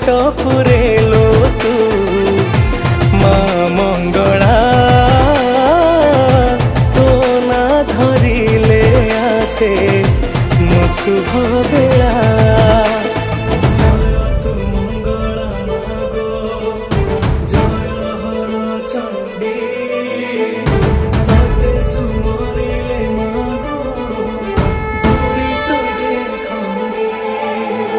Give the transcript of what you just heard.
पेट पुरेलो तू माँ मंगला तो ना धरिले आसे मो शुभ बेला।